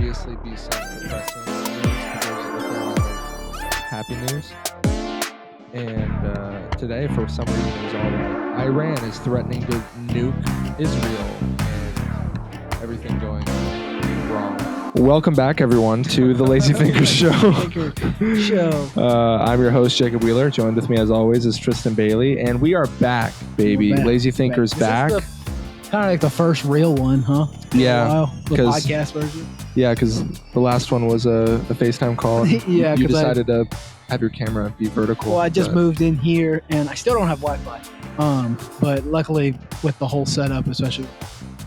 obviously be some depressing news, but there's a fair amount of happy news. And today, for some reason, it was all about Iran is threatening to nuke Israel and everything going wrong. Welcome back, everyone, to the Lazy Thinkers Show. I'm your host, Jacob Wheeler. Joined with me, as always, is Tristan Bailey, and we are back, baby. Lazy Thinkers back. Kind of like the first real one, huh? Yeah, the podcast version. Yeah, because the last one was a FaceTime call. Yeah, you decided to have your camera be vertical. Well, I just moved in here, and I still don't have Wi-Fi. But luckily, with the whole setup, especially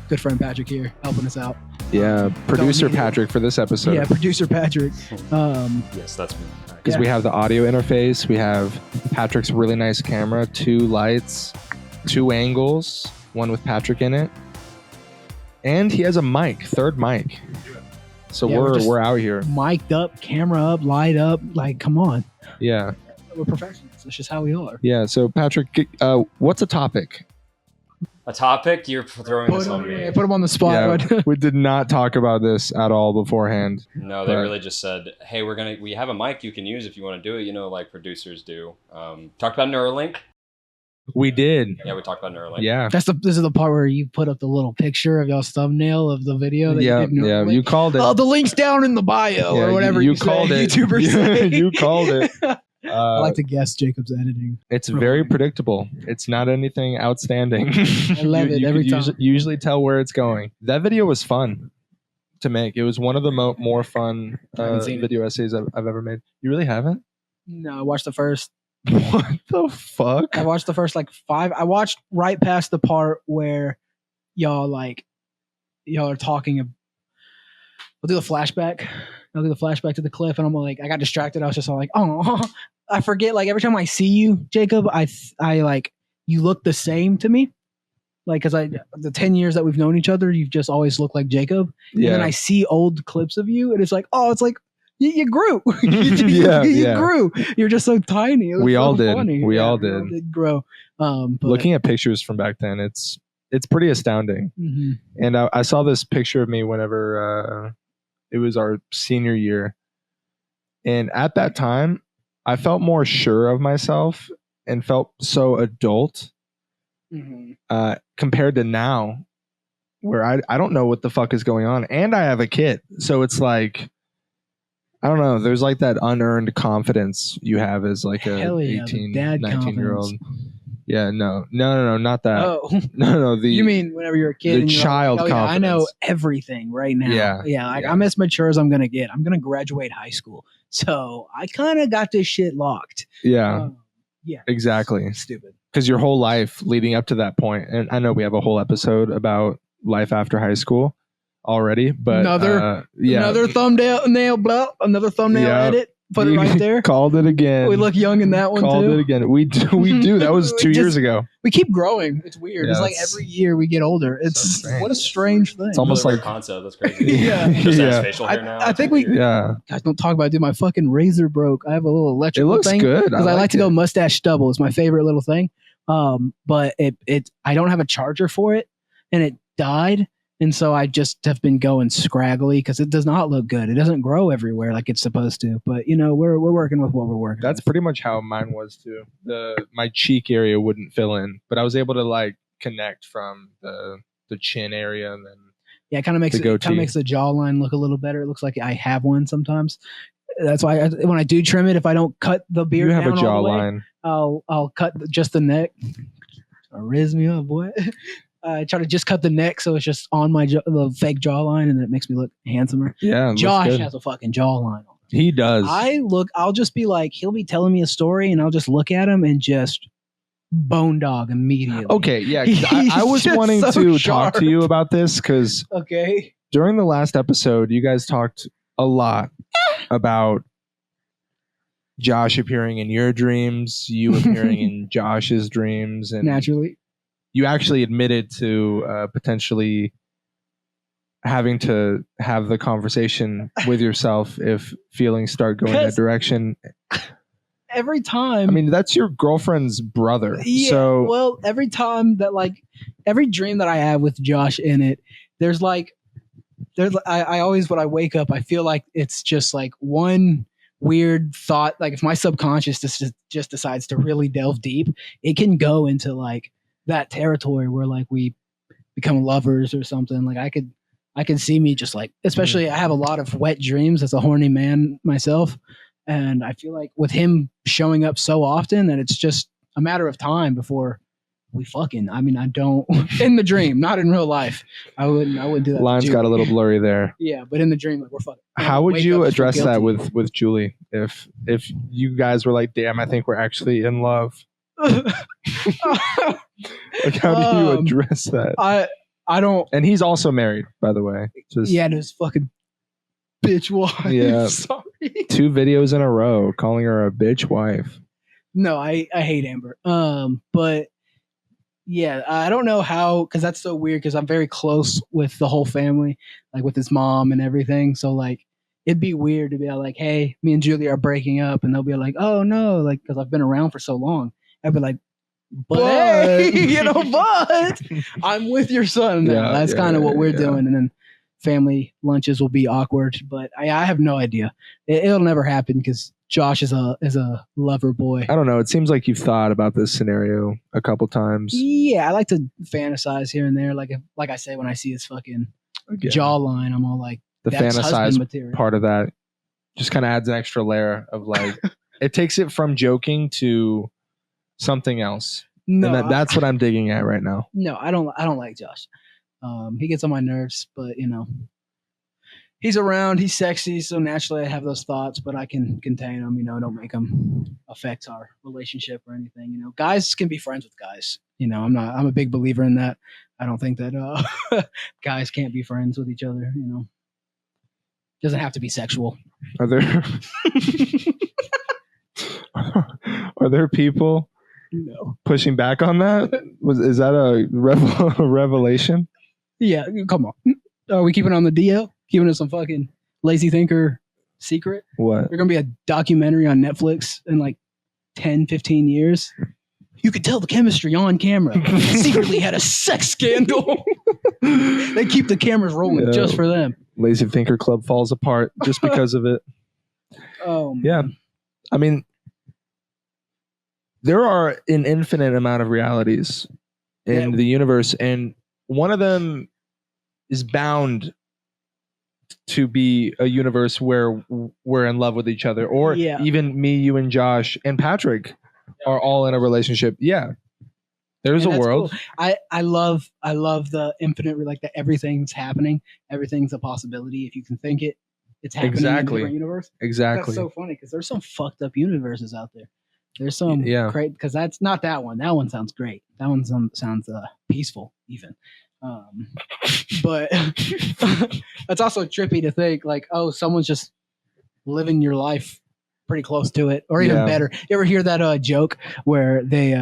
good friend Patrick here helping us out. Yeah, producer Patrick for this episode. Yeah, producer Patrick. Yes, that's me. Because we have the audio interface, we have Patrick's really nice camera, 2 lights, 2 angles, one with Patrick in it, and he has a mic, third mic. So yeah, we're out here, mic'd up, camera up, light up. Like, come on. Yeah, we're professionals. That's just how we are. Yeah. So Patrick, what's a topic? A topic? You're throwing this on me. Put him on the spot. Yeah, we did not talk about this at all beforehand. No, they really just said, "Hey, we have a mic you can use if you want to do it." You know, like producers do. Talked about Neuralink. We did. Yeah, we talked about Neuralink. Yeah, this is the part where you put up the little picture of y'all's thumbnail of the video. That you did Neuralink. You called it. Oh, the link's down in the bio or whatever. You called it. YouTubers say. You called it. I like to guess Jacob's editing. It's very predictable. It's not anything outstanding. I love it every time. Usually tell where it's going. That video was fun to make. It was one of the more fun video essays I've ever made. You really haven't? No, I watched the first. What the fuck? I watched the first 5. I watched right past the part where y'all are talking. We'll do the flashback. I'll do the flashback to the cliff, and I'm like, I got distracted. I was just all like, oh, I forget. Like every time I see you, Jacob, I you look the same to me. Like, cause the 10 years that we've known each other, you've just always looked like Jacob. Yeah. And then I see old clips of you, and it's like, oh, it's like you grew. you grew. You're just so tiny. We all did. Funny. We all did grow. But looking at pictures from back then, it's pretty astounding. Mm-hmm. And I saw this picture of me whenever it was our senior year. And at that time, I felt more sure of myself and felt so adult compared to now, where I don't know what the fuck is going on. And I have a kid. So it's like, I don't know. There's like that unearned confidence you have as like a 18, 19-year-old. Yeah, no, not that. Oh. No. You mean whenever you're a kid? The child confidence. Yeah, I know everything right now. Yeah. I'm as mature as I'm going to get. I'm going to graduate high school. So I kind of got this shit locked. Yeah. Yeah. Exactly. Stupid. Because your whole life leading up to that point, and I know we have a whole episode about life after high school already, but another thumbnail edit. Put it right there. Called it again. We look young in that one Called too. it again. We do. That was 2 years ago. We keep growing. It's weird. Yeah, it's like every year we get older. It's what a strange thing. It's almost like concept. That's crazy. Yeah. Just has facial hair now. I think guys, don't talk about it. Dude, my fucking razor broke. I have a little electrical thing. It looks good. Because I like to go mustache stubble. It's my favorite little thing. But I don't have a charger for it, and it died. And so I just have been going scraggly because it does not look good. It doesn't grow everywhere like it's supposed to. But we're working with what we're working. That's pretty much how mine was too. My cheek area wouldn't fill in, but I was able to like connect from the chin area and then it kind of makes the jawline look a little better. It looks like I have one sometimes. That's why when I do trim it, if I don't cut the beard, you have down a jawline. I'll cut just the neck. Riz me up, boy. I try to just cut the neck so it's just on my the fake jawline, and then it makes me look handsomer. Yeah, Josh has a fucking jawline. He does. I'll just be like, he'll be telling me a story, and I'll just look at him and just bone dog immediately. Okay, yeah. I was wanting to talk to you about this because during the last episode, you guys talked a lot about Josh appearing in your dreams, you appearing in Josh's dreams, and naturally. You actually admitted to potentially having to have the conversation with yourself if feelings start going that direction. Every time. I mean, that's your girlfriend's brother. Yeah, so well, every time that every dream that I have with Josh in it, there's I always, when I wake up, I feel like it's just like one weird thought. Like if my subconscious just decides to really delve deep, it can go into like that territory where like we become lovers or something. Like I could see me just like, especially I have a lot of wet dreams as a horny man myself. And I feel like with him showing up so often that it's just a matter of time before we fucking. I mean, I don't in the dream, not in real life. I wouldn't do that. Lines got a little blurry there. Yeah, but in the dream, like we're fucking. How would you address that with Julie if you guys were like, damn, I think we're actually in love? Like, how do you address that? I don't. And he's also married, by the way. Yeah, to his fucking bitch wife. Yeah. Sorry. 2 videos in a row calling her a bitch wife. No, I hate Amber. But yeah, I don't know how, because that's so weird. Because I'm very close with the whole family, like with his mom and everything. So like, it'd be weird to be like, hey, me and Julie are breaking up, and they'll be like, oh no, like because I've been around for so long. I'd be like, but hey, but I'm with your son now. Yeah, That's kind of what we're doing, and then family lunches will be awkward. But I have no idea. It'll never happen because Josh is a lover boy. I don't know. It seems like you've thought about this scenario a couple times. Yeah, I like to fantasize here and there. Like I say, when I see his fucking jawline, I'm all like, the that's fantasize part of that just kind of adds an extra layer of like, it takes it from joking to something else. No, and that's what I'm digging at right now. No, I don't like Josh. He gets on my nerves, but he's around, he's sexy, so naturally I have those thoughts, but I can contain them, don't make them affect our relationship or anything. Guys can be friends with guys. I'm a big believer in that. I don't think that guys can't be friends with each other, Doesn't have to be sexual. Are there are there people pushing back on that? Is that a revelation? Yeah, come on. Are we keeping it on the DL? Keeping it some fucking lazy thinker secret? What? There's going to be a documentary on Netflix in like 10, 15 years. You could tell the chemistry on camera. Secretly had a sex scandal. They keep the cameras rolling just for them. Lazy Thinker Club falls apart just because of it. Oh, man. Yeah. I mean, there are an infinite amount of realities in the universe, and one of them is bound to be a universe where we're in love with each other, or even me, you, and Josh and Patrick are all in a relationship. Yeah, there's a world. Cool. I love the infinite, like that everything's happening, everything's a possibility. If you can think it, it's happening in a different universe. Exactly. That's so funny because there's some fucked up universes out there. There's some great, because that's not that one. That one sounds great. That one sounds peaceful even. But that's also trippy to think like, oh, someone's just living your life pretty close to it, or even better. You ever hear that joke where they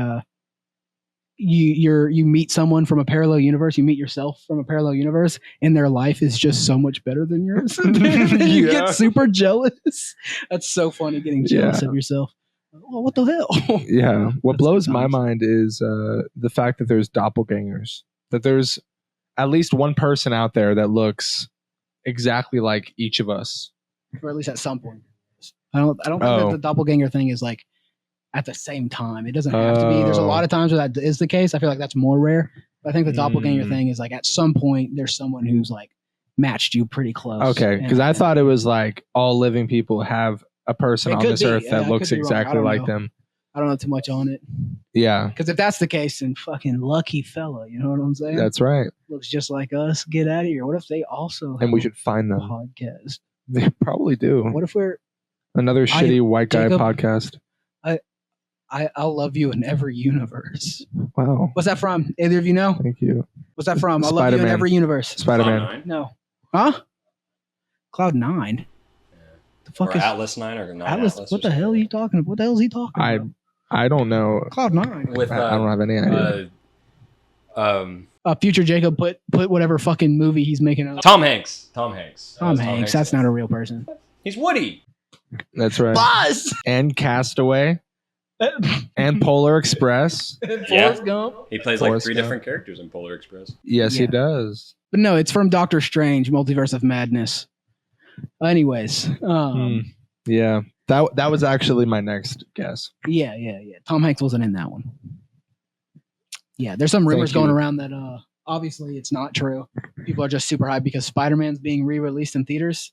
you meet someone from a parallel universe, you meet yourself from a parallel universe, and their life is just so much better than yours. You get super jealous. That's so funny, getting jealous of yourself. Well, what the hell? Yeah. What blows my mind is the fact that there's doppelgangers. That there's at least one person out there that looks exactly like each of us. Or at least at some point. I don't think that the doppelganger thing is like at the same time. It doesn't have to be. There's a lot of times where that is the case. I feel like that's more rare. But I think the doppelganger thing is like at some point there's someone who's like matched you pretty close. Okay. Because I thought it was like all living people have a person on this earth that looks exactly like them. I don't know too much on it. Yeah. Because if that's the case, then fucking lucky fella. You know what I'm saying? That's right. Looks just like us. Get out of here. What if they also have and we should find them. Podcast? They probably do. What if we're another shitty white guy podcast? I'll love you in every universe. Wow. What's that from? Either of you know? Thank you. What's that from? I'll love you in every universe. Spider-Man. No. Huh? Cloud 9. The fuck is Atlas 9 or not Atlas? What the hell are you talking about? What the hell is he talking about? I don't know. Cloud 9. With I don't have any idea. Future Jacob put whatever fucking movie he's making up. Tom Hanks. Tom Hanks. That's not a real person. He's Woody. That's right. Buzz. And Castaway. And Polar Express. Forrest Gump. He plays Forrest like 3 Gump. different characters in Polar Express. Yes, he Yeah. does. But no, it's from Doctor Strange, Multiverse of Madness. Anyways, Yeah, that was actually my next guess. yeah. Tom Hanks wasn't in that one. Yeah, there's some rumors going around that obviously it's not true. People are just super hyped because Spider-Man's being re-released in theaters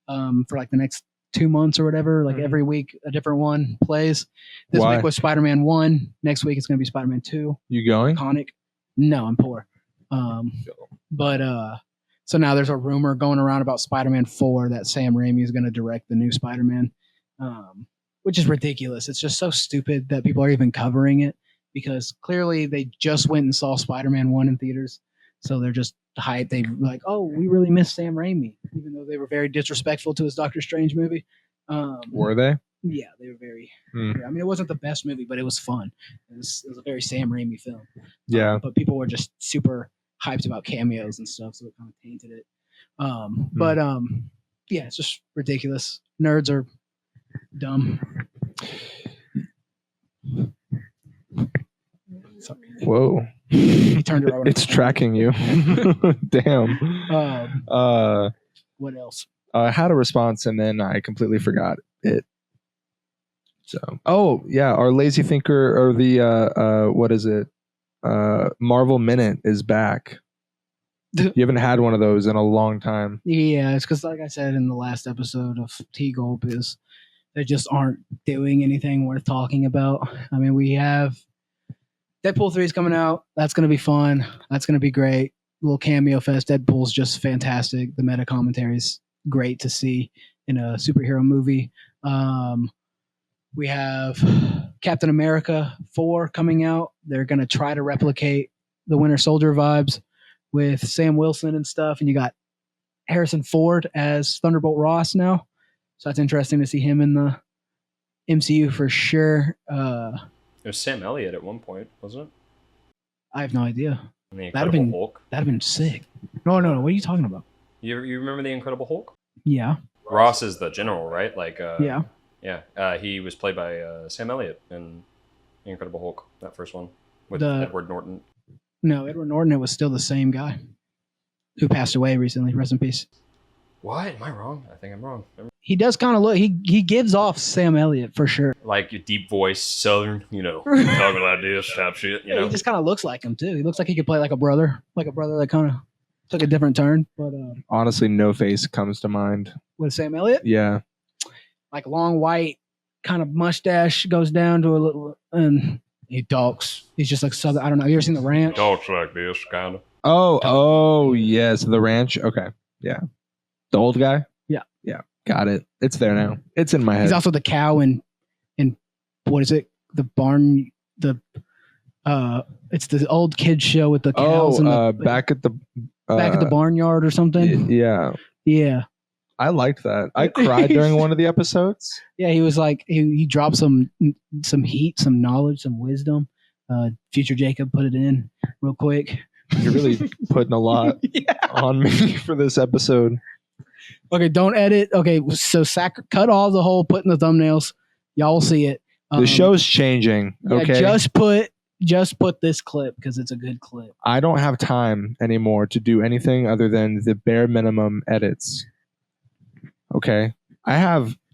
for like the next 2 months or whatever. Like every week a different one plays. This week was Spider-Man 1. Next week it's going to be Spider-Man 2. You going? Iconic. No, I'm poor. But so now there's a rumor going around about Spider-Man 4 that Sam Raimi is going to direct the new Spider-Man, which is ridiculous. It's just so stupid that people are even covering it because clearly they just went and saw Spider-Man 1 in theaters. So they're just hyped. They were like, oh, we really miss Sam Raimi, even though they were very disrespectful to his Doctor Strange movie. Were they? Yeah, they were very. I mean, it wasn't the best movie, but it was fun. It was a very Sam Raimi film. Yeah. But people were just super hyped about cameos and stuff, so it kind of tainted it. But yeah, it's just ridiculous. Nerds are dumb. Sorry. Whoa. He turned it around. It's tracking you. Damn. What else? I had a response and then I completely forgot it. So, oh yeah, our lazy thinker or the what is it? Marvel Minute is back. You haven't had one of those in a long time. Yeah, it's because, like I said in the last episode of T-Gulp, is they just aren't doing anything worth talking about. I mean, we have Deadpool 3 is coming out. That's going to be fun. That's going to be great. Little cameo fest. Deadpool's just fantastic. The meta commentary is great to see in a superhero movie. We have Captain America 4 coming out. They're going to try to replicate the Winter Soldier vibes with Sam Wilson and stuff. And you got Harrison Ford as Thunderbolt Ross now. So that's interesting to see him in the MCU for sure. It was Sam Elliott at one point, wasn't it? I have no idea. The Incredible Hulk. That'd have been sick. No. What are you talking about? You remember the Incredible Hulk? Yeah. Ross is the general, right? Like yeah. Yeah. He was played by Sam Elliott in the Incredible Hulk, that first one with Edward Norton. No, Edward Norton. It was still the same guy who passed away recently. Rest in peace. What? Am I wrong? I think I'm wrong. He does kind of look. He gives off Sam Elliott for sure. Like a deep voice, Southern, talking like this type shit. You know, he just kind of looks like him too. He looks like he could play like a brother that kind of took a different turn. But honestly, No Face comes to mind. With Sam Elliott, yeah, like long white kind of mustache goes down to a little, and he talks. He's just like Southern. I don't know. You ever seen The Ranch? Talks like this, kind of. Oh, yes, The Ranch. Okay, yeah, the old guy. Yeah, got it. It's there now. It's in my head. He's also the cow in what is it? The barn. It's the old kids show with the cows. Back at the barnyard or something. Yeah. I liked that. I cried during one of the episodes. Yeah, he was like he dropped some heat, some knowledge, some wisdom. Future Jacob put it in real quick. You're really putting a lot on me for this episode. Okay, don't edit. Okay, so cut all the whole put in the thumbnails. Y'all will see it. The show's changing. Okay, just put this clip because it's a good clip. I don't have time anymore to do anything other than the bare minimum edits. Okay,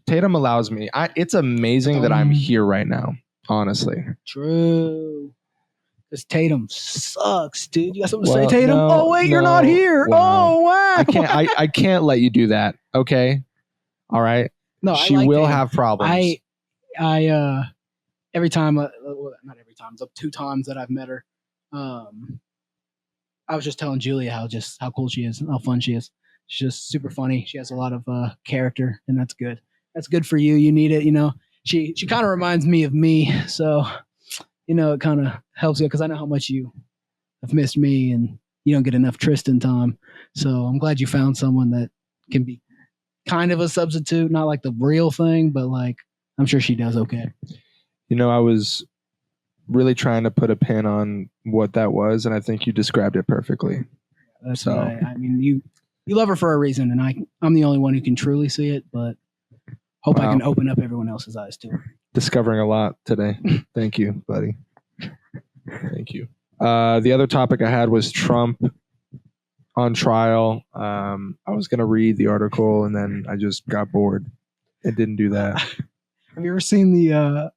Tatum allows me. It's amazing that I'm here right now. Honestly, true. Because Tatum sucks, dude. You got something to say, Tatum? You're not here. Wow. Oh wow! I can't let you do that. Okay, all right. No, she will Tatum. Have problems. I every time, not every time, the 2 times that I've met her, I was just telling Julia how cool she is, how fun she is. She's just super funny. She has a lot of character, and that's good. That's good for you. You need it. She kind of reminds me of me, so it kind of helps you because I know how much you have missed me, and you don't get enough Tristan time. So I'm glad you found someone that can be kind of a substitute, not like the real thing, but like I'm sure she does okay. I was really trying to put a pin on what that was, and I think you described it perfectly. That's so. I mean, you love her for a reason, and I'm the only one who can truly see it, but hope I can open up everyone else's eyes too. discovering a lot today. Thank you, buddy. Thank you. The other topic I had was Trump on trial. I was going to read the article and then I just got bored and didn't do that. Have you ever seen the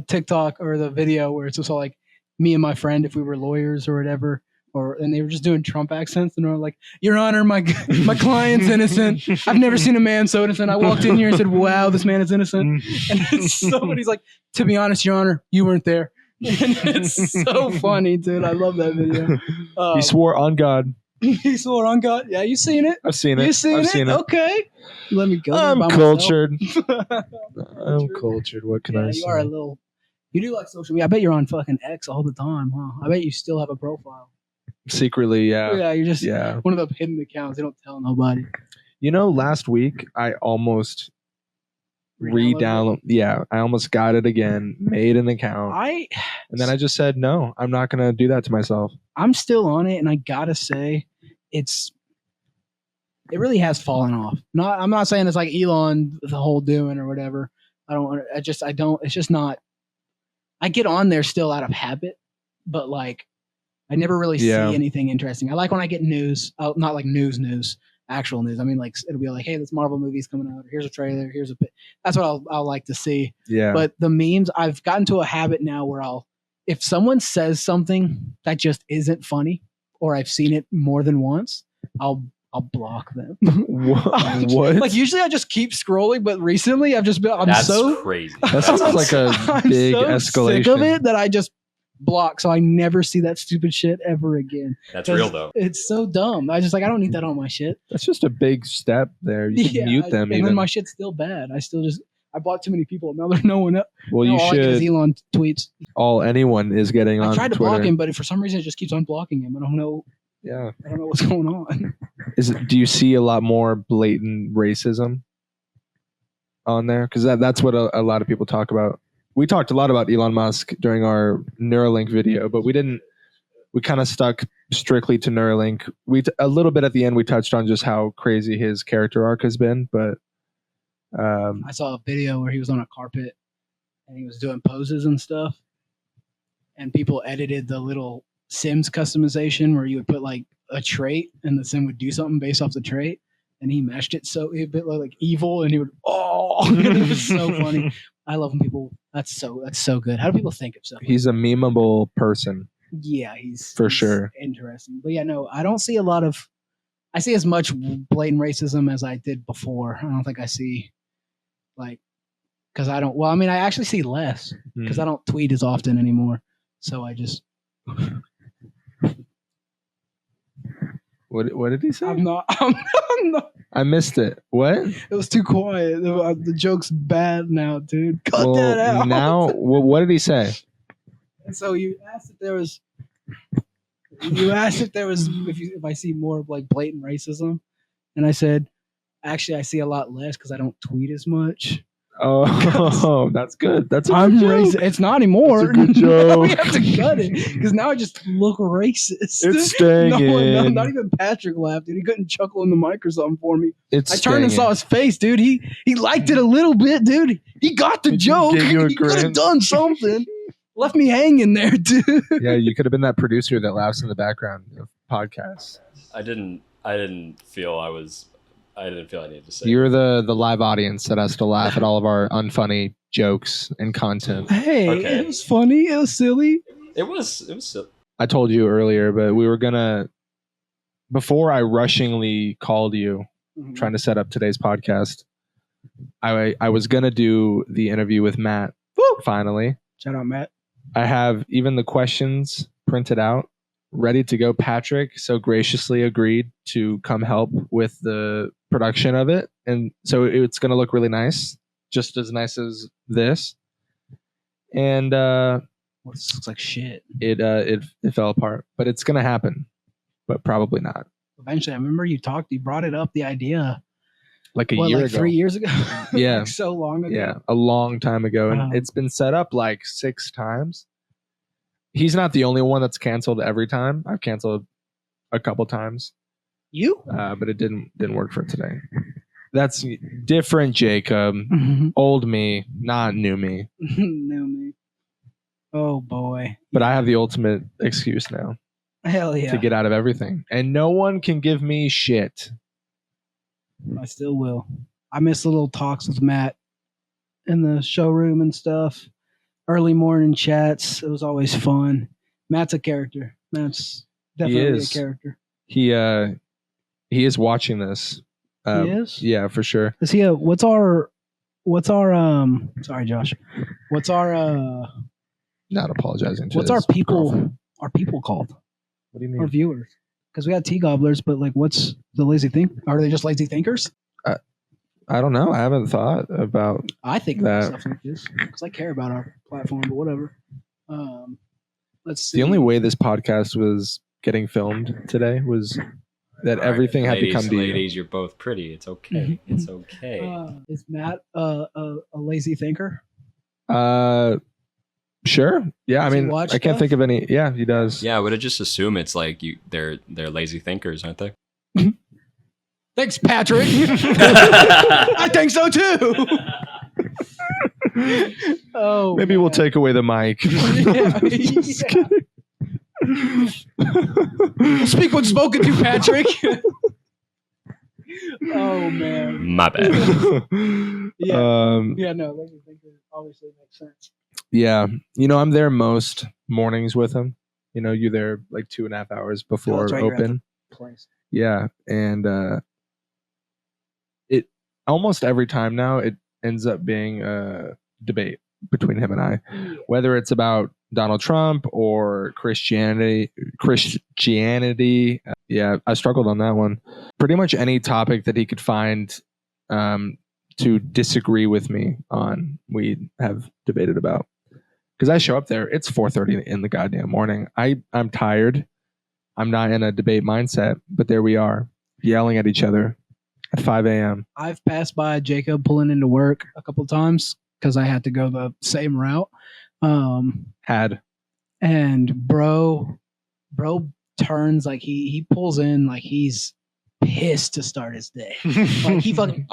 TikTok or the video where it's just all like me and my friend if we were lawyers or whatever, and they were just doing Trump accents and they're like, "Your Honor, my client's innocent. I've never seen a man so innocent. I walked in here and said, wow, this man is innocent." And it's somebody's like, "To be honest, Your Honor, you weren't there." And it's so funny, dude. I love that video. He swore on God. He swore on God. Yeah, you seen it? I've seen it. You seen it? Okay. Let me go. I'm cultured. I'm cultured. What can I say? You are a little. You do like social media. I bet you're on fucking X all the time, huh? I bet you still have a profile. Secretly, yeah. Yeah, you're just one of the hidden accounts. They don't tell nobody. You know, last week I almost re-download. Yeah, I almost got it again, made an account. And then I just said, no, I'm not going to do that to myself. I'm still on it, and I gotta say, it really has fallen off. I'm not saying it's like Elon, the whole doing or whatever. It's just not. I get on there still out of habit, but like, I never really see anything interesting. I like when I get news, not like news, actual news. I mean, like it'll be like, hey, this Marvel movie's coming out. Or here's a trailer. Here's a bit. That's what I'll like to see. Yeah. But the memes, I've gotten to a habit now where if someone says something that just isn't funny, or I've seen it more than once, I'll block them. What? Like usually I just keep scrolling, but recently That's so crazy. That sounds like a big escalation. Sick of it that I just block, so I never see that stupid shit ever again. That's real though. It's so dumb. I don't need that on my shit. That's just a big step there. You can mute them, and then my shit's still bad. I blocked too many people. Now there's no one up. Well, you all should. I get is Elon tweets. Anyone is getting on. I tried to Twitter. block him, but for some reason it just keeps unblocking him. I don't know. Yeah. I don't know what's going on. Do you see a lot more blatant racism on there? Because that's what a lot of people talk about. We talked a lot about Elon Musk during our Neuralink video, but we kind of stuck strictly to Neuralink. A little bit at the end, we touched on just how crazy his character arc has been, but I saw a video where he was on a carpet and he was doing poses and stuff, and people edited the little Sims customization where you would put like a trait and the Sim would do something based off the trait, and he meshed it so it bit like evil, and he would it was so funny. I love when people. That's so good. How do people think of stuff? He's a memeable person. Yeah, he's sure interesting. But yeah, no, I don't see I see as much blatant racism as I did before. I don't think I see because I don't. Well, I mean, I actually see less because I don't tweet as often anymore. So I just. What did he say? I'm not. I missed it. What? It was too quiet. The joke's bad now, dude. Cut that out. Now, what did he say? And so you asked if there was. If I see more of like blatant racism, and I said, actually, I see a lot less because I don't tweet as much. Oh, that's good. I'm racist. It's not anymore. That's a good joke. We have to cut it because now I just look racist. It's staying in. Not even Patrick laughed, dude. He couldn't chuckle in the mic or something for me. I turned staying and saw his face, dude. He liked it a little bit, dude. He got the joke. He could have done something. Left me hanging there, dude. Yeah, you could have been that producer that laughs in the background of podcasts. I didn't feel I needed to say. You're the live audience that has to laugh at all of our unfunny jokes and content. Hey, It was funny. It was silly. It was silly. I told you earlier, but we were gonna, before I rushingly called you, trying to set up today's podcast, I was gonna do the interview with Matt. Woo! Finally. Shout out, Matt. I have even the questions printed out, ready to go. Patrick so graciously agreed to come help with the production of it, and so it's going to look really nice, just as nice as this. And this looks like shit. It fell apart, but it's going to happen, but probably not. Eventually, I remember you brought it up, the idea. Like a year ago. 3 years ago? Yeah. Like so long ago? Yeah, a long time ago. And it's been set up like 6 times. He's not the only one that's canceled every time. I've canceled a couple times. You? But it didn't work for today. That's different, Jacob. Old me, not new me. New me. Oh boy. But I have the ultimate excuse now. Hell yeah. To get out of everything. And no one can give me shit. I still will. I miss the little talks with Matt in the showroom and stuff. Early morning chats. It was always fun. Matt's a character. Matt's definitely a character. He is watching this. He is? Yeah, for sure. Is he what's our sorry Josh. What's our not apologizing to what's our people called? What do you mean? Our viewers. Because we had tea gobblers, but like what's the lazy think? Are they just lazy thinkers? I don't know. I haven't thought about I think that. Stuff like this because I care about our platform, but whatever. Let's see. The only way this podcast was getting filmed today was that everything had to come to you. Ladies, you're both pretty. It's okay. It's okay. Is Matt a lazy thinker? Sure. Yeah, I mean, I can't think of any. Yeah, he does. Yeah, I would have just assumed it's like they're lazy thinkers, aren't they? Thanks, Patrick. I think so too. Oh, maybe we'll take away the mic. Speak when spoken to, Patrick. Oh man, my bad. Yeah, no, lazy thinker obviously makes sense. Yeah, I'm there most mornings with him. You're there like 2.5 hours before open. Yeah, and it almost every time now it ends up being a debate between him and I, whether it's about Donald Trump or Christianity. Yeah, I struggled on that one. Pretty much any topic that he could find to disagree with me on, we have debated about. Because I show up there, it's 4:30 in the goddamn morning. I'm tired. I'm not in a debate mindset, but there we are, yelling at each other at 5 a.m. I've passed by Jacob pulling into work a couple of times because I had to go the same route. And bro turns like he pulls in like he's pissed to start his day. Like he fucking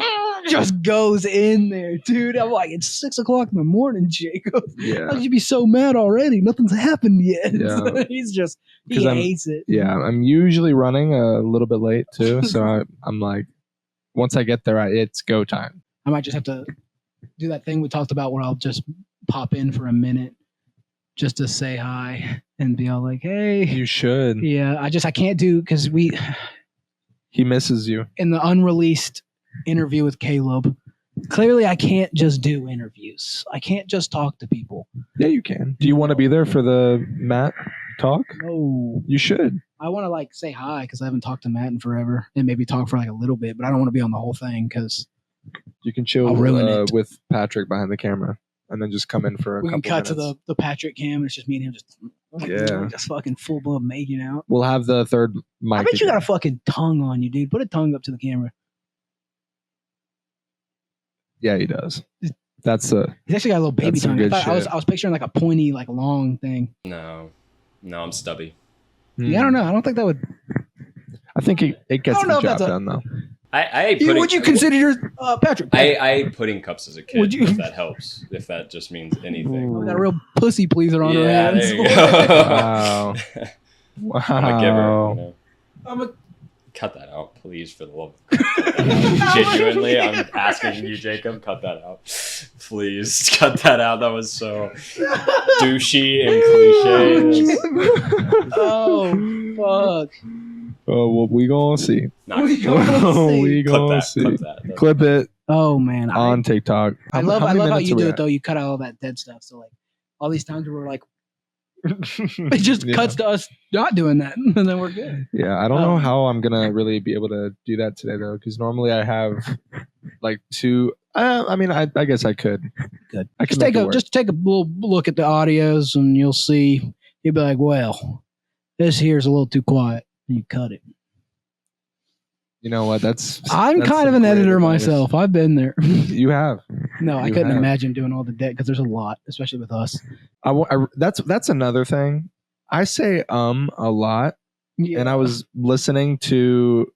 just goes in there, dude. I'm like, it's 6:00 in the morning, Jacob. Yeah. How could you be so mad already? Nothing's happened yet. Yeah. He hates it. Yeah, I'm usually running a little bit late too, so I'm like, once I get there, it's go time. I might just have to do that thing we talked about where I'll just pop in for a minute just to say hi and be all like, hey. You should. Yeah, I can't do because he misses you. In the unreleased interview with Caleb, clearly I can't just do interviews. I can't just talk to people. Yeah, you can. Do you want to be there for the Matt talk? No. You should. I want to like say hi because I haven't talked to Matt in forever and maybe talk for like a little bit, but I don't want to be on the whole thing because you can chill with Patrick behind the camera and then just come in for a couple minutes. We can cut to the Patrick cam. It's just me and him just fucking full blown making out. We'll have the third mic. I bet you got a fucking tongue on you, dude. Put a tongue up to the camera. Yeah, he does. He's actually got a little baby tongue. I was picturing like a pointy, like long thing. No, I'm stubby. Yeah, I don't know. I don't think that would. I think it gets the job done though. I ate pudding. Would you consider your Patrick? I ate pudding cups as a kid. If that helps, if that just means anything. We got a real pussy pleaser on our hands. There you go. Wow. I'm a giver. I'm a. Cut that out, please, for the love of God. Genuinely, I'm asking you, Jacob, cut that out. Please, cut that out. That was so douchey and cliche. Oh, fuck. Oh, well, we gonna see. We gonna see. Clip it. Oh, man. On TikTok. I love how you do it, though. You cut out all that dead stuff. So, like, all these times we're like, it just cuts to us not doing that, and then we're good. Yeah, I don't know how I'm gonna really be able to do that today though, because normally I have like two. I mean, I guess I could. Good. I can just take a little look at the audios, and you'll see. You'll be like, "Well, this here's a little too quiet," and you cut it. You know what? I'm kind of an editor myself. I've been there. You have. No, I couldn't imagine doing all the debt because there's a lot, especially with us. That's another thing. I say a lot, and I was listening to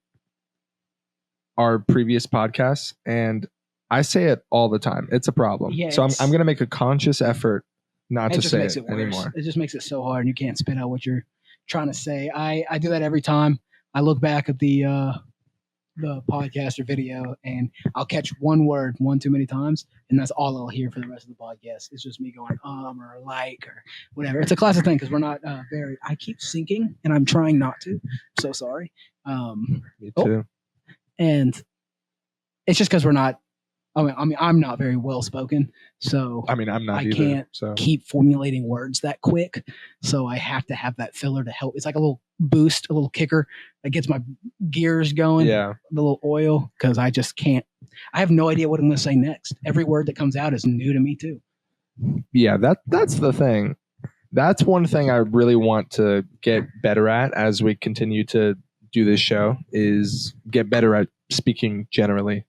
our previous podcasts, and I say it all the time. It's a problem. Yeah, so I'm going to make a conscious effort not to say it anymore. It just makes it so hard, and you can't spit out what you're trying to say. I do that every time. I look back at the podcast or video, and I'll catch one word one too many times, and that's all I'll hear for the rest of the podcast. It's just me going or like or whatever. It's a classic thing because we're not I keep sinking, and I'm trying not to. I'm so sorry. Me too. And it's just because we're not. I mean, I'm not very well spoken, so I'm not. I can't keep formulating words that quick. So I have to have that filler to help. It's like a little boost, a little kicker that gets my gears going. Yeah, the little oil, because I just can't. I have no idea what I'm going to say next. Every word that comes out is new to me too. Yeah, that's the thing. That's one thing I really want to get better at as we continue to do this show is get better at speaking generally.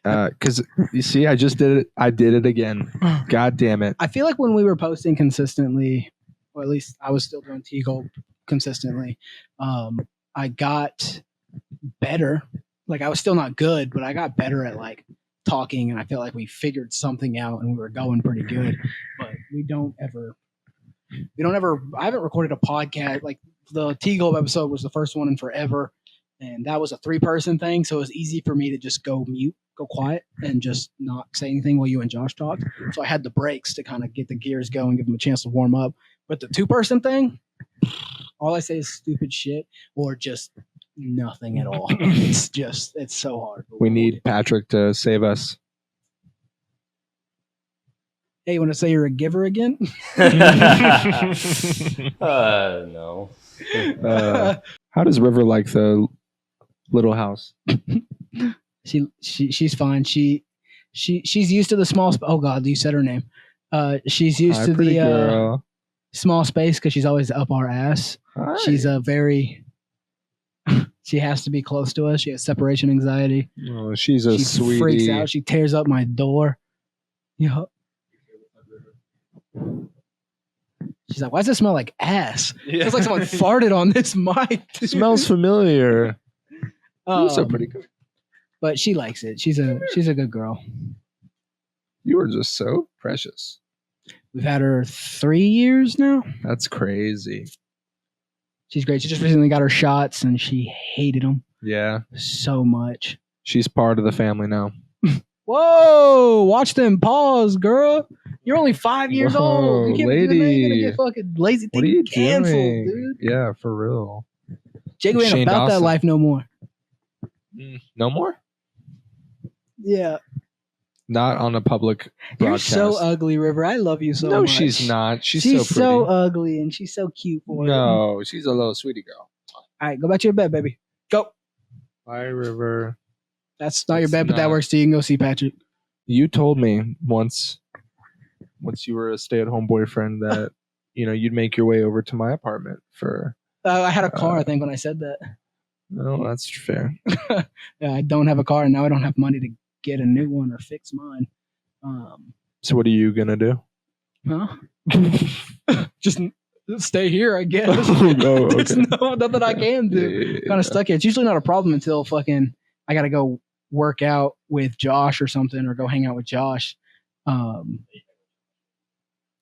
Because you see, I just did it. I did it again. God damn it! I feel like when we were posting consistently, or at least I was still doing T-Gold consistently, I got better. Like I was still not good, but I got better at like talking, and I feel like we figured something out, and we were going pretty good. But we don't ever. I haven't recorded a podcast. Like the T-Gold episode was the first one in forever, and that was a 3-person thing, so it was easy for me to just go mute. Go quiet and just not say anything while you and Josh talked. So I had the breaks to kind of get the gears going, give them a chance to warm up. But the 2-person thing, all I say is stupid shit or just nothing at all. It's so hard. We need Patrick to save us. Hey, you want to say you're a giver again? No. How does River like the little house? She's fine. She's used to the small. Oh God, you said her name. She's used to the small space because she's always up our ass. Hi. She's a very. She has to be close to us. She has separation anxiety. Oh, she sweetie. Freaks out. She tears up my door. Yeah. She's like, "Why does it smell like ass?" Yeah. It's like someone farted on this mic. It smells familiar. You're so pretty good. But she likes it. She's a good girl. You are just so precious. We've had her 3 years now. That's crazy. She's great. She just recently got her shots, and she hated them. Yeah. So much. She's part of the family now. Whoa! Watch them paws, girl. You're only 5 years old. You can't lady. You're gonna get fucking lazy. What are you canceled, doing? Dude. Yeah, for real. Jacob ain't about that life no more. No more? Yeah. Not on a public broadcast. You're so ugly, River. I love you so much. No, she's not. She's so pretty. So ugly, and she's so cute for No, she's a little sweetie girl. All right, go back to your bed, baby. Go. Bye, River. That's not your bed, but that works too. You can go see Patrick. You told me once you were a stay-at-home boyfriend that you'd make your way over to my apartment for. I had a car, I think, when I said that. No, that's fair. Yeah, I don't have a car, and now I don't have money to get a new one or fix mine. So what are you gonna do? Huh? Just stay here, I guess. Oh, okay. There's nothing I can do. Yeah. Kind of stuck here. It's usually not a problem until fucking I gotta go work out with Josh or something, or go hang out with Josh. Yeah,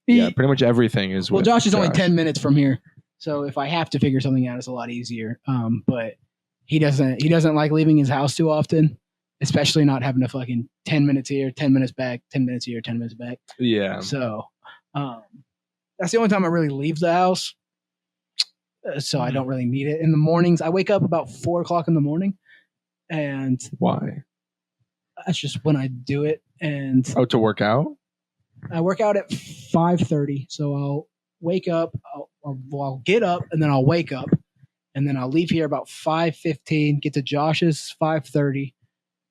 pretty much everything is. Well, Josh is only 10 minutes from here, so if I have to figure something out, it's a lot easier. But he doesn't like leaving his house too often, especially not having to fucking 10 minutes here, 10 minutes back, 10 minutes here, 10 minutes back. Yeah. So that's the only time I really leave the house. So I don't really need it. In the mornings, I wake up about 4:00 in the morning. And why? That's just when I do it. And to work out? I work out at 5:30. So I'll wake up, I'll get up, and then I'll wake up. And then I'll leave here about 5:15, get to Josh's 5:30,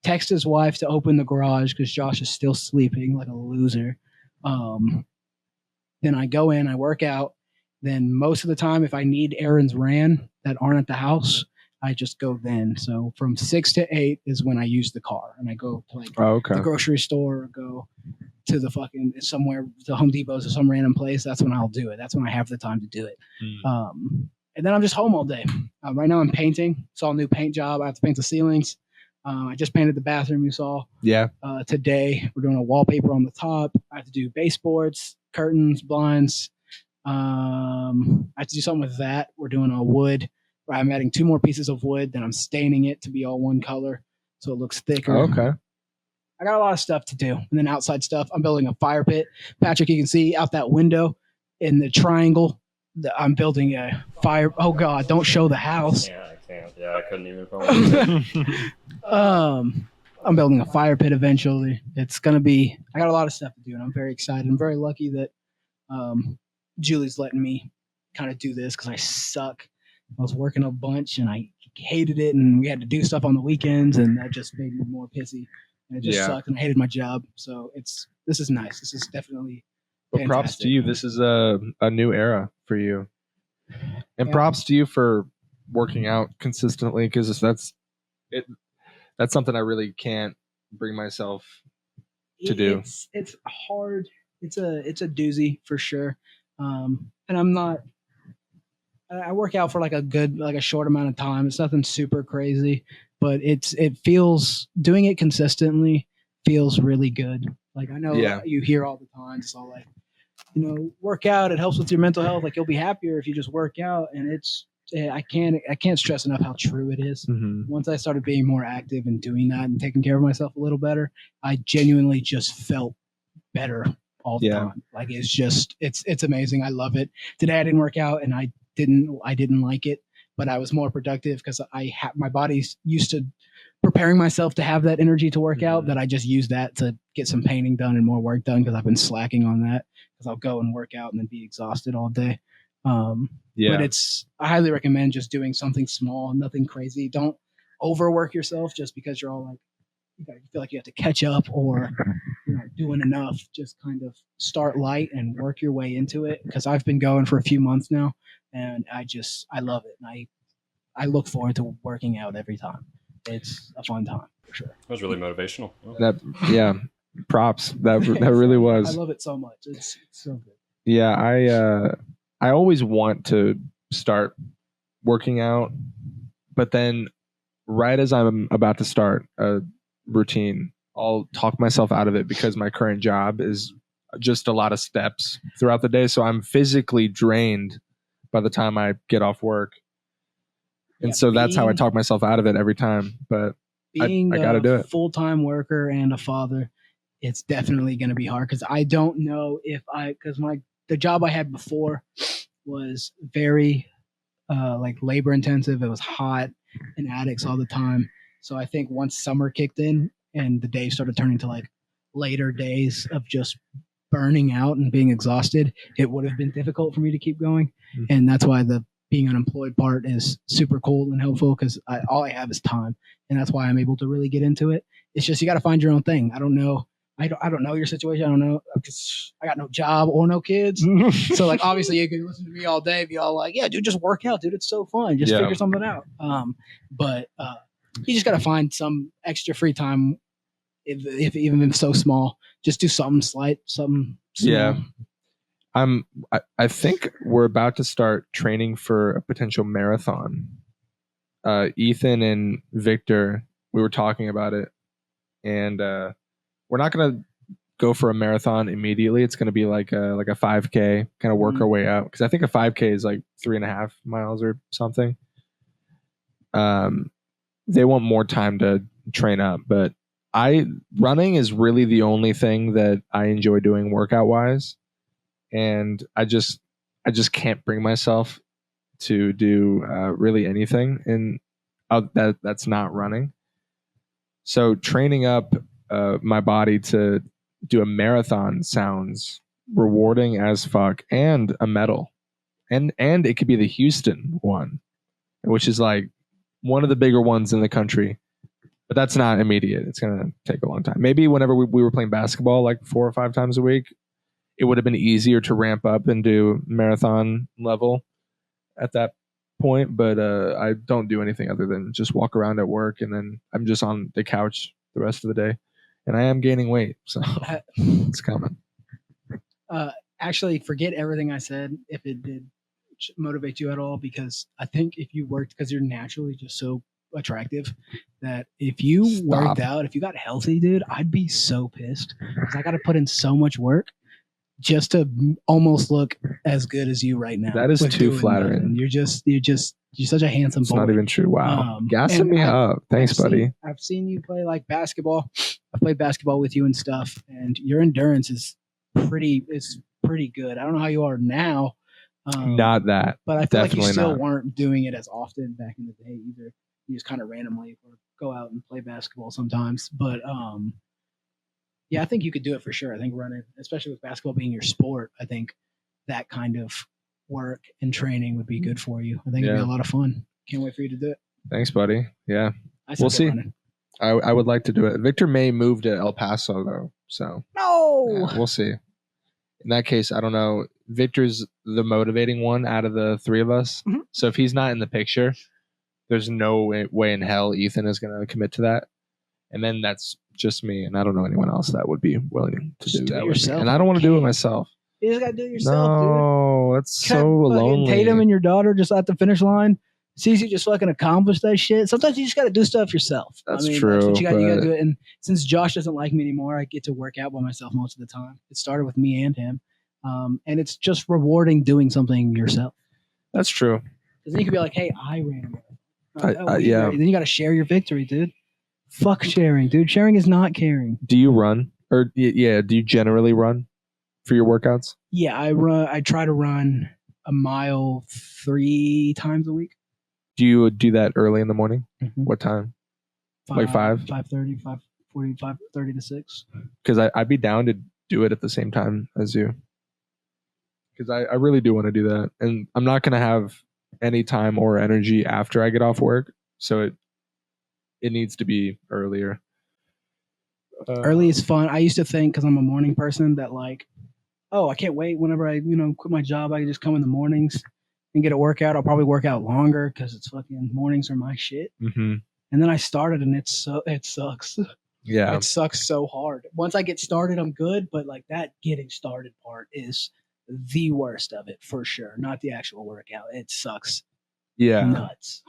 text his wife to open the garage because Josh is still sleeping like a loser. Then I go in, I work out. Then most of the time, if I need errands ran that aren't at the house, I just go then. So from 6 to 8 is when I use the car, and I go to the grocery store, or go to the fucking somewhere, the Home Depot's or some random place. That's when I'll do it. That's when I have the time to do it. and then I'm just home all day. Right now I'm painting. Saw a new paint job. I have to paint the ceilings. I just painted the bathroom you saw. Yeah. Today we're doing a wallpaper on the top. I have to do baseboards, curtains, blinds. I have to do something with that. We're doing a wood. I'm adding 2 more pieces of wood. Then I'm staining it to be all one color, so it looks thicker. Okay. I got a lot of stuff to do, and then outside stuff. I'm building a fire pit. Patrick, you can see out that window in the triangle. I'm building a fire. Oh God! Don't show the house. Yeah, I can't. Yeah, I couldn't even. I'm building a fire pit eventually. It's gonna be. I got a lot of stuff to do, and I'm very excited. I'm very lucky that Julie's letting me kind of do this because I suck. I was working a bunch and I hated it, and we had to do stuff on the weekends, and that just made me more pissy. And it just sucked, and I hated my job. So this is nice. This is definitely. Well, props to you. This is a new era for you, and props to you for working out consistently, because that's something I really can't bring myself to do. It's hard. It's a doozy for sure. And I'm not. I work out for like a short amount of time. It's nothing super crazy, but it feels, doing it consistently feels really good. Like I know you hear all the time. It's all like, work out. It helps with your mental health. Like you'll be happier if you just work out. And I can't stress enough how true it is. Mm-hmm. Once I started being more active and doing that and taking care of myself a little better, I genuinely just felt better all the time. Like it's amazing. I love it. Today I didn't work out and I didn't like it, but I was more productive because my body's used to preparing myself to have that energy to work out, that I just use that to get some painting done and more work done, because I've been slacking on that, because I'll go and work out and then be exhausted all day. But I highly recommend just doing something small, nothing crazy. Don't overwork yourself just because you're all like, you feel like you have to catch up or you're not doing enough. Just kind of start light and work your way into it, because I've been going for a few months now and I love it. And I look forward to working out every time. It's a fun time for sure. That was really motivational. Props. That really was. I love it so much. It's so good. Yeah, I always want to start working out, but then right as I'm about to start a routine, I'll talk myself out of it, because my current job is just a lot of steps throughout the day. So I'm physically drained by the time I get off work. And so that's how I talk myself out of it every time. But I got to do it. Full-time worker and a father, it's definitely going to be hard, because I don't know because the job I had before was very like labor intensive. It was hot in attics all the time. So I think once summer kicked in and the days started turning to like later days of just burning out and being exhausted, it would have been difficult for me to keep going. Mm-hmm. And that's why the being unemployed part is super cool and helpful, because all I have is time, and that's why I'm able to really get into it. It's just you got to find your own thing. I don't know your situation. I don't know, because I got no job or no kids. So like obviously you can listen to me all day, be all like, yeah, dude, just work out, dude. It's so fun. Just figure something out. But you just got to find some extra free time, if even if so small. Just do something slight, something small. Yeah. I think we're about to start training for a potential marathon. Ethan and Victor, we were talking about it, and we're not going to go for a marathon immediately. It's going to be like a 5K, kind of work our way out, because I think a 5K is like 3.5 miles or something. They want more time to train up, but running is really the only thing that I enjoy doing workout wise. And I just can't bring myself to do really anything that's not running. So training up my body to do a marathon sounds rewarding as fuck, and a medal, and it could be the Houston one, which is like one of the bigger ones in the country. But that's not immediate. It's gonna take a long time. Maybe whenever we were playing basketball like 4 or 5 times a week, it would have been easier to ramp up and do marathon level at that point. But I don't do anything other than just walk around at work, and then I'm just on the couch the rest of the day. And I am gaining weight, so it's coming. Actually, forget everything I said if it did motivate you at all, because I think if you worked, because you're naturally just so attractive, that if you worked out, if you got healthy, dude, I'd be so pissed because I got to put in so much work just to almost look as good as you right now. That is too flattering. Nothing. You're such a handsome boy. It's not even true. Wow. Gassing me up. Thanks, buddy. I've seen you play like basketball. I've played basketball with you and stuff, and your endurance is pretty good. I don't know how you are now. Not that. But I feel like you still weren't doing it as often back in the day either. You just kind of randomly go out and play basketball sometimes. But yeah, I think you could do it for sure. I think running, especially with basketball being your sport, I think that kind of work and training would be good for you. I think it'd be a lot of fun. Can't wait for you to do it. Thanks, buddy. Yeah. We'll see. I would like to do it. Victor may move to El Paso, though. So no, we'll see. In that case, I don't know. Victor's the motivating one out of the three of us. Mm-hmm. So if he's not in the picture, there's no way in hell Ethan is going to commit to that. And then that's just me, and I don't know anyone else that would be willing to do that with me. And I don't want to do it myself. You just got to do it yourself, dude. No, that's so lonely. Tatum and your daughter just at the finish line sees you just fucking accomplish that shit. Sometimes you just got to do stuff yourself. That's true. That's what you got to do it. And since Josh doesn't like me anymore, I get to work out by myself most of the time. It started with me and him. And it's just rewarding doing something yourself. That's true. Because then you could be like, hey, I ran a yeah. Then you got to share your victory, dude. Fuck sharing, dude. Sharing is not caring. Do you run? Or do you generally run for your workouts? Yeah, I run. I try to run a mile 3 times a week. Do you do that early in the morning? Mm-hmm. What time? 5? 5:30, 5:40, 5:30 to 6. Because I'd be down to do it at the same time as you. Because I really do want to do that. And I'm not going to have any time or energy after I get off work. So it needs to be earlier. Early is fun. I used to think, because I'm a morning person, that like, oh, I can't wait whenever I quit my job. I can just come in the mornings and get a workout. I'll probably work out longer because it's fucking mornings are my shit. Mm-hmm. And then I started, and it sucks. Yeah, it sucks so hard. Once I get started, I'm good, but like that getting started part is the worst of it for sure. Not the actual workout. It sucks. Yeah, nuts.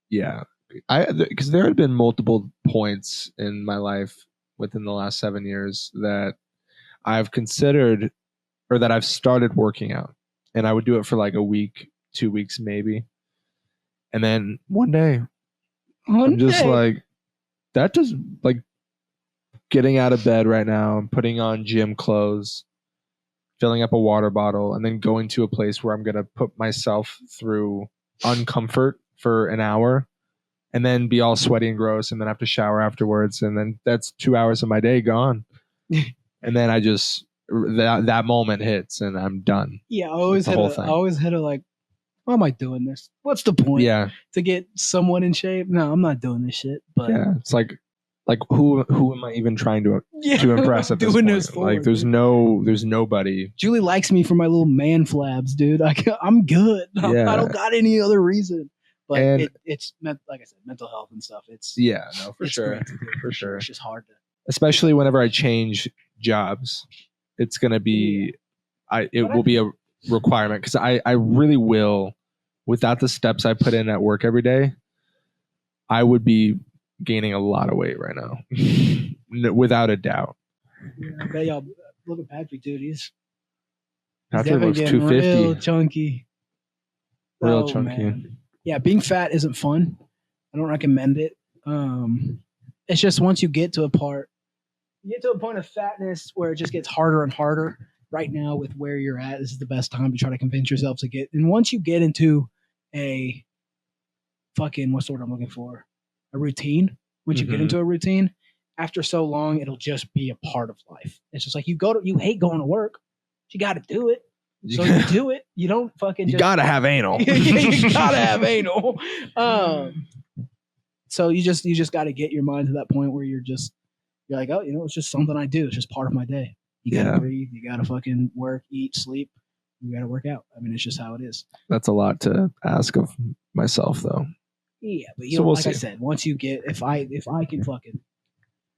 Yeah, because there had been multiple points in my life within the last 7 years that I've considered, or that I've started working out, and I would do it for like a week, 2 weeks maybe, and then one day I'm just like, that just like getting out of bed right now and putting on gym clothes, filling up a water bottle, and then going to a place where I'm going to put myself through uncomfort for an hour and then be all sweaty and gross and then have to shower afterwards. And then that's 2 hours of my day gone. And then I just, that moment hits and I'm done. Yeah, I always hit it like, why am I doing this? What's the point? Yeah. To get someone in shape? No, I'm not doing this shit. But yeah, it's like who am I even trying to impress at this point? This forward, like there's nobody. Julie likes me for my little man flabs, dude. I'm good. Yeah. I don't got any other reason. But it's like I said, mental health and stuff. For sure. It's just hard to, especially whenever I change jobs. It's gonna be, it will be a requirement because I really will. Without the steps I put in at work every day, I would be gaining a lot of weight right now, without a doubt. Yeah, I bet y'all look at Patrick, dude. Patrick looks 250, real chunky, chunky. Man. Yeah, being fat isn't fun. I don't recommend it. It's just once you get to a point of fatness where it just gets harder and harder. Right now, with where you're at, this is the best time to try to convince yourself to get. And once you get into a fucking, what's the word I'm looking for? A routine. Once you get into a routine, after so long, it'll just be a part of life. It's just like you hate going to work, but you got to do it. So you do it. You don't fucking. You gotta have anal. You gotta have anal. So you just got to get your mind to that point where you're like, oh, it's just something I do. It's just part of my day. You gotta breathe. You gotta fucking work, eat, sleep. You gotta work out. I mean, it's just how it is. That's a lot to ask of myself, though. Yeah, but I said, once you get, if I can fucking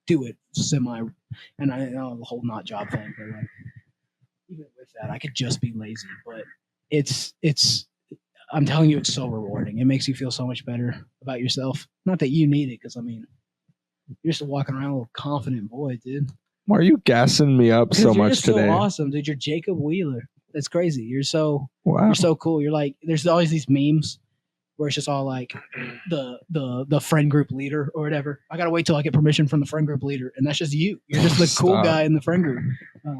do it and I know the whole not job thing, but like even with that, I could just be lazy. But it's I'm telling you, it's so rewarding. It makes you feel so much better about yourself. Not that you need it, because I mean, you're just walking around a little confident boy, dude. Why are you gassing me up so much today? You're so awesome, dude. You're Jacob Wheeler. That's crazy. You're so cool. You're like, there's always these memes where it's just all like the friend group leader or whatever. I gotta wait till I get permission from the friend group leader, and that's just you. You're just the cool guy in the friend group.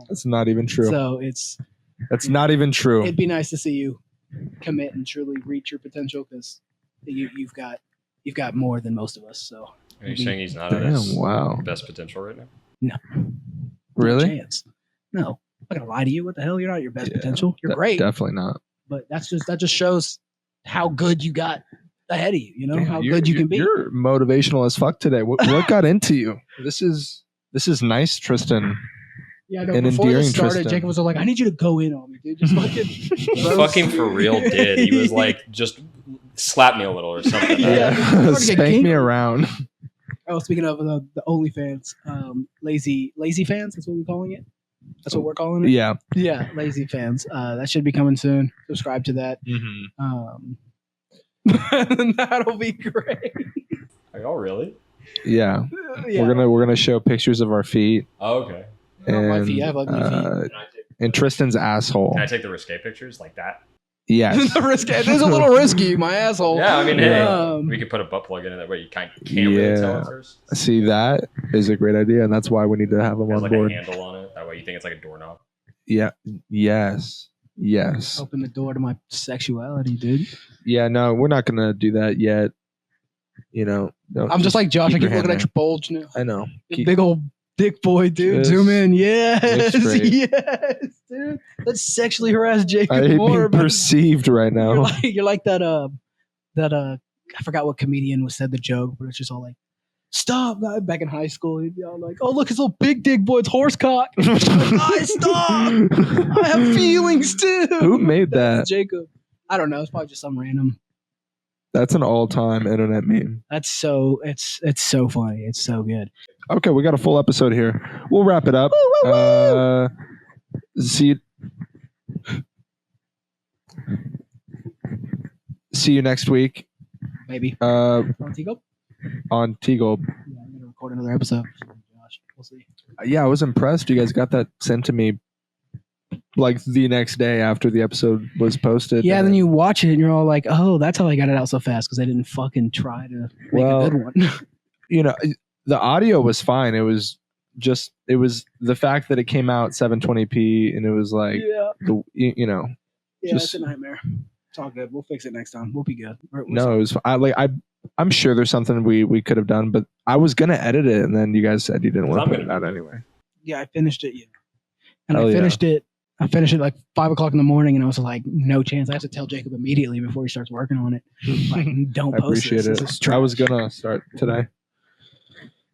That's not even true. So that's not even true. It'd be nice to see you commit and truly reach your potential, because you've got more than most of us. So are you saying he's not at his best potential right now? No. Really? Chance. No. I'm not gonna lie to you. What the hell? You're not at your best potential. You're great. Definitely not. But that just shows how good you got ahead of you. You know how good you can be. You're motivational as fuck today. What got into you? This is nice, Tristan. Yeah, no, before this started, Jacob was like, "I need you to go in on me, dude. Just fucking." He fucking for real did. He was like, just slap me a little or something. Yeah, spank me around. Oh, speaking of the OnlyFans, lazy fans. That's what we're calling it. That's what we're calling it. Yeah, lazy fans. That should be coming soon. Subscribe to that. That'll be great. Are y'all really? Yeah. We're gonna show pictures of our feet. Oh, okay. And, my feet. I have ugly feet. And Tristan's asshole. Can I take the risque pictures like that? Yes. It is a little risky, my asshole. Yeah, I mean, hey, we could put a butt plug in it that way. You can't really tell at first. See, that is a great idea, and that's why we need to have him on like board. A handle on it. That way you think it's like a doorknob. Yeah. Yes. Open the door to my sexuality, dude. Yeah, no, we're not gonna do that yet. You know, I'm just like Josh. I keep looking at your bulge now. I know. Big old dick boy, dude. Zoom in. Yes, dude. Let's sexually harass Jacob more. I'm perceived right now. You're like that. I forgot what comedian said the joke, but it's just all like, "Stop!" Back in high school, he'd be all like, "Oh, look, his little big dick boy. It's horse cock." Like, stop! I have feelings too. Who made that? Jacob. I don't know. It's probably just some random. That's an all-time internet meme. It's so funny. It's so good. Okay, we got a full episode here. We'll wrap it up. See you next week. Maybe. On T-Gold? On T-Gold. Yeah, I'm going to record another episode. Josh, we'll see. Yeah, I was impressed. You guys got that sent to me like the next day after the episode was posted. Yeah, then you watch it and you're all like, "Oh, that's how I got it out so fast, because I didn't fucking try to make a good one." You know, the audio was fine. It was the fact that it came out 720p and it was like, it's a nightmare. It's all good. We'll fix it next time. We'll be good. No, it was. I'm sure there's something we could have done, but I was gonna edit it, and then you guys said you didn't want to put it out anyway. Yeah, I finished it. And I finished it. I finished it like 5 o'clock in the morning, and I was like, "No chance." I have to tell Jacob immediately before he starts working on it. Like, don't post appreciate this. it. I was gonna start today,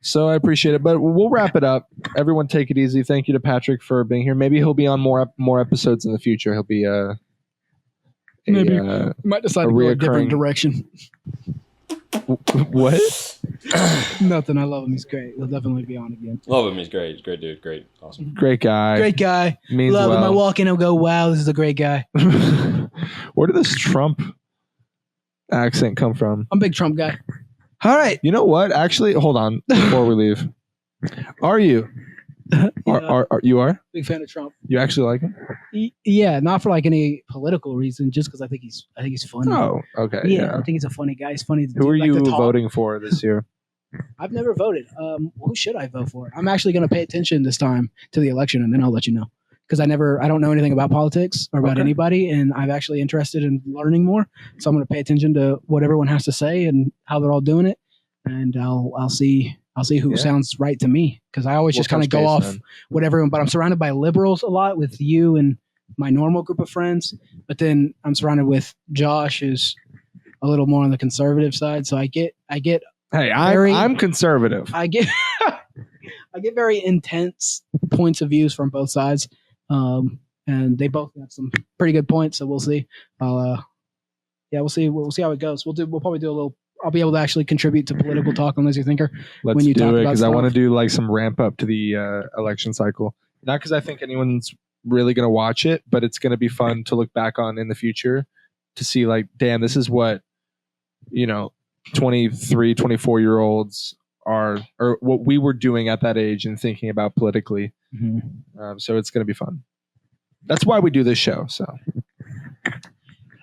so I appreciate it. But we'll wrap it up. Everyone, take it easy. Thank you to Patrick for being here. Maybe he'll be on more episodes in the future. He'll be maybe might decide to go a different direction. What? Nothing. I love him. He's great. He'll definitely be on again. Love him. He's great. He's a great dude. Great. Awesome. Great guy. Great guy. Means love well. him. I walk in and go, "Wow, this is a great guy." Where did this Trump accent come from? I'm a big Trump guy. All right. You know what? Actually, hold on before we leave. Are you? You are? Big fan of Trump. You actually like him? Yeah, not for like any political reason, just because I think he's funny. Oh, okay. Yeah, I think he's a funny guy. He's funny. Who are you voting for this year? I've never voted. Who should I vote for? I'm actually going to pay attention this time to the election, and then I'll let you know. Because I don't know anything about politics or about anybody, and I'm actually interested in learning more. So I'm going to pay attention to what everyone has to say and how they're all doing it, and I'll see who sounds right to me, because I always just kind of go off what everyone. But I'm surrounded by liberals a lot, with you and my normal group of friends. But then I'm surrounded with Josh, who's a little more on the conservative side. So I get. Hey, I'm conservative. I get very intense points of views from both sides, and they both have some pretty good points. So we'll see. We'll see. We'll see how it goes. We'll probably do a little. I'll be able to actually contribute to political talk on Lazy Thinker. Let's when you do talk it, because I want to do like some ramp up to the election cycle. Not because I think anyone's really going to watch it, but it's going to be fun to look back on in the future to see like, damn, this is what, 23, 24-year-olds are, or what we were doing at that age and thinking about politically. Mm-hmm. So it's going to be fun. That's why we do this show. So.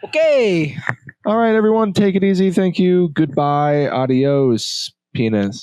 Okay. All right, everyone, take it easy. Thank you. Goodbye. Adios. Penis.